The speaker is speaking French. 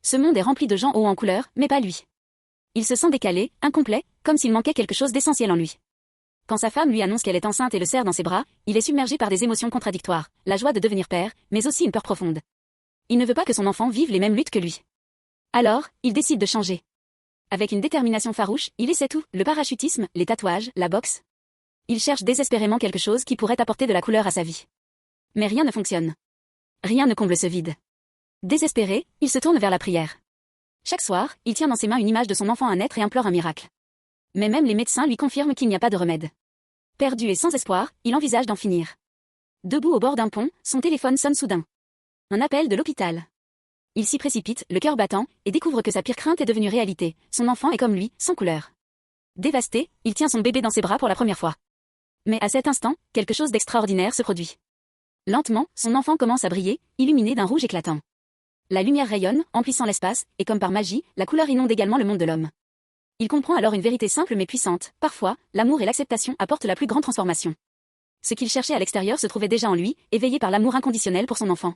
Ce monde est rempli de gens hauts en couleur, mais pas lui. Il se sent décalé, incomplet, comme s'il manquait quelque chose d'essentiel en lui. Quand sa femme lui annonce qu'elle est enceinte et le serre dans ses bras, il est submergé par des émotions contradictoires, la joie de devenir père, mais aussi une peur profonde. Il ne veut pas que son enfant vive les mêmes luttes que lui. Alors, il décide de changer. Avec une détermination farouche, il essaie tout, le parachutisme, les tatouages, la boxe. Il cherche désespérément quelque chose qui pourrait apporter de la couleur à sa vie. Mais rien ne fonctionne. Rien ne comble ce vide. Désespéré, il se tourne vers la prière. Chaque soir, il tient dans ses mains une image de son enfant à naître et implore un miracle. Mais même les médecins lui confirment qu'il n'y a pas de remède. Perdu et sans espoir, il envisage d'en finir. Debout au bord d'un pont, son téléphone sonne soudain. Un appel de l'hôpital. Il s'y précipite, le cœur battant, et découvre que sa pire crainte est devenue réalité. Son enfant est comme lui, sans couleur. Dévasté, il tient son bébé dans ses bras pour la première fois. Mais à cet instant, quelque chose d'extraordinaire se produit. Lentement, son enfant commence à briller, illuminé d'un rouge éclatant. La lumière rayonne, emplissant l'espace, et comme par magie, la couleur inonde également le monde de l'homme. Il comprend alors une vérité simple mais puissante. Parfois, l'amour et l'acceptation apportent la plus grande transformation. Ce qu'il cherchait à l'extérieur se trouvait déjà en lui, éveillé par l'amour inconditionnel pour son enfant.